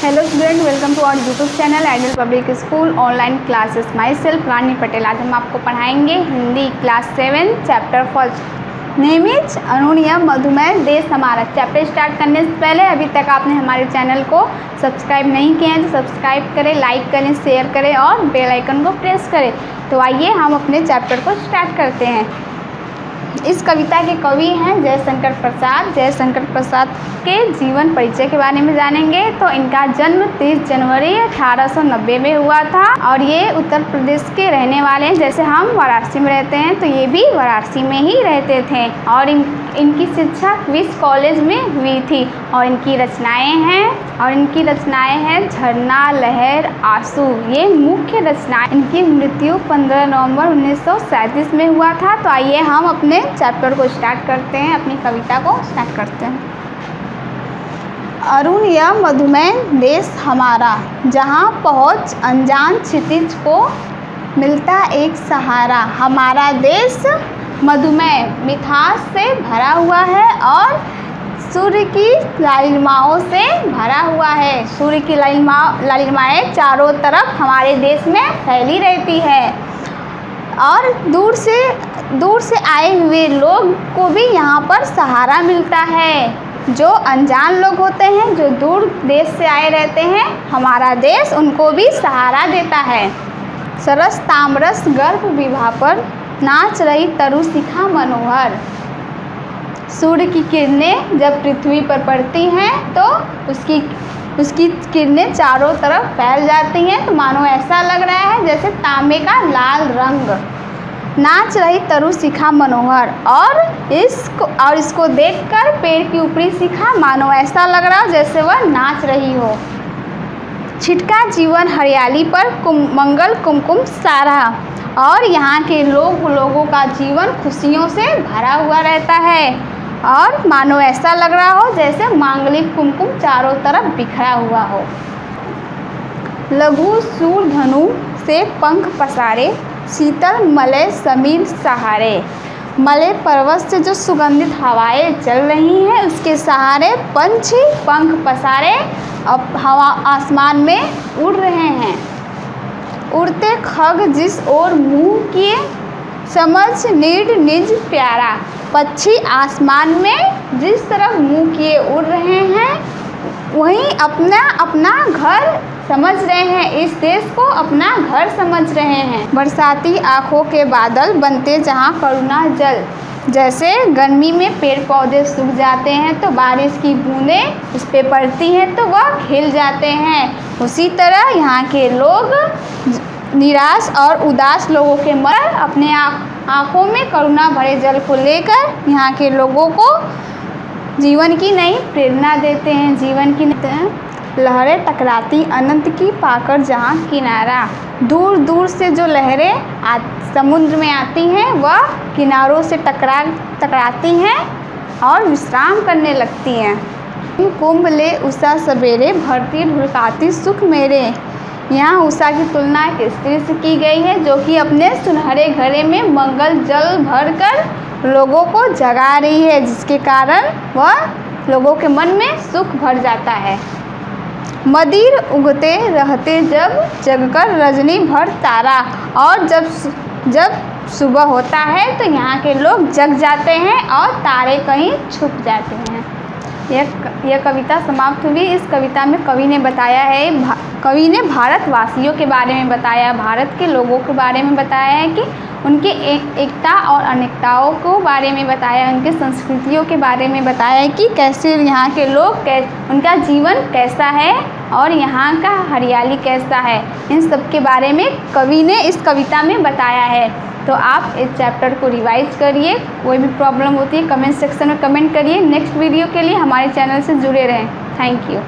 Hello student, welcome to our YouTube channel ideal public school online classes. Myself Rani Patel. आज हम आपको पढ़ाएंगे Hindi class 7 chapter first name is अनुनियम मधुमेह देश हमारा। चैप्टर स्टार्ट करने से पहले अभी तक आपने हमारे चैनल को सब्सक्राइब नहीं किया है तो सब्सक्राइब करें, लाइक करें, शेयर करें और बेल आइकन को प्रेस करें। तो आइए हम अपने चैप्टर को स्टार्ट करते हैं। इस कविता के कवि हैं जयशंकर प्रसाद। जयशंकर प्रसाद के जीवन परिचय के बारे में जानेंगे। तो इनका जन्म 30 जनवरी 1890 में हुआ था और ये उत्तर प्रदेश के रहने वाले हैं। जैसे हम वाराणसी में रहते हैं तो ये भी वाराणसी में ही रहते थे और इनकी शिक्षा क्विंस कॉलेज में हुई थी। और इनकी रचनाएं हैं झरना, लहर, आंसू, ये मुख्य रचनाएं। इनकी मृत्यु 15 नवंबर 1937 में हुआ था। तो आइए हम अपने चैप्टर को स्टार्ट करते हैं, अपनी कविता को स्टार्ट करते हैं। अनुनियम मधुमेह देश हमारा, जहाँ पहुँच अनजान क्षितिज को मिलता एक सहारा। हमारा देश मधुमेह मिठास से भरा हुआ है और सूर्य की लालिमाओं से भरा हुआ है। सूर्य की लालिमाएँ चारों तरफ हमारे देश में फैली रहती है और दूर से आए हुए लोग को भी यहाँ पर सहारा मिलता है। जो अनजान लोग होते हैं, जो दूर देश से आए रहते हैं, हमारा देश उनको भी सहारा देता है। सरस ताम्रस गर्भ विभा पर नाच रही तरु शिखा मनोहर। सूर्य की किरणें जब पृथ्वी पर पड़ती हैं तो उसकी किरणें चारों तरफ फैल जाती हैं। तो मानो ऐसा लग रहा है जैसे तांबे का लाल रंग। नाच रही तरु शिखा मनोहर और इसको देखकर पेड़ की ऊपरी शिखा मानो ऐसा लग रहा हो जैसे वह नाच रही हो। छिटका जीवन हरियाली पर मंगल कुमकुम सारा और यहाँ के लोगों का जीवन खुशियों से भरा हुआ रहता है और मानो ऐसा लग रहा हो जैसे मांगलिक कुमकुम चारों तरफ बिखरा हुआ हो। लघु सूर धनु से पंख पसारे, शीतल मलय समीर सहारे। मलय पर्वत से जो सुगंधित हवाएं चल रही हैं उसके सहारे पंछी पंख पसारे अब हवा आसमान में उड़ रहे हैं। उड़ते खग जिस ओर मुँह किए, समझ निज निज प्यारा। पक्षी आसमान में जिस तरफ मुँह किए उड़ रहे हैं वहीं अपना घर समझ रहे हैं, इस देश को अपना घर समझ रहे हैं। बरसाती आँखों के बादल बनते जहाँ करुणा जल। जैसे गर्मी में पेड़ पौधे सूख जाते हैं तो बारिश की बूंदें उस पर पड़ती हैं तो वह खिल जाते हैं, उसी तरह यहाँ के लोग निराश और उदास लोगों के मन अपने आँखों में करुणा भरे जल को लेकर यहाँ के लोगों को जीवन की नई प्रेरणा देते हैं। जीवन की लहरें टकराती अनंत की पाकर जहाँ किनारा। दूर दूर से जो लहरें समुद्र में आती हैं वह किनारों से टकराती हैं और विश्राम करने लगती हैं। कुंभ ले उषा सवेरे, भरती ढुलकाती सुख मेरे। यहाँ उषा की तुलना एक स्त्री से की गई है जो कि अपने सुनहरे घड़े में मंगल जल भरकर लोगों को जगा रही है, जिसके कारण वह लोगों के मन में सुख भर जाता है। मदिर उगते रहते जब जगकर रजनी भर तारा। और जब सुबह होता है तो यहाँ के लोग जग जाते हैं और तारे कहीं छुप जाते हैं। यह कविता समाप्त हुई। इस कविता में कवि ने भारतवासियों के बारे में बताया, भारत के लोगों के बारे में बताया है कि उनके एकता और अनेकताओं को बारे में बताया, उनके संस्कृतियों के बारे में बताया है कि कैसे यहाँ के लोग उनका जीवन कैसा है और यहाँ का हरियाली कैसा है। इन सब के बारे में कवि ने इस कविता में बताया है। तो आप इस चैप्टर को रिवाइज करिए। कोई भी प्रॉब्लम होती है कमेंट सेक्शन में कमेंट करिए। नेक्स्ट वीडियो के लिए हमारे चैनल से जुड़े रहें। Thank you.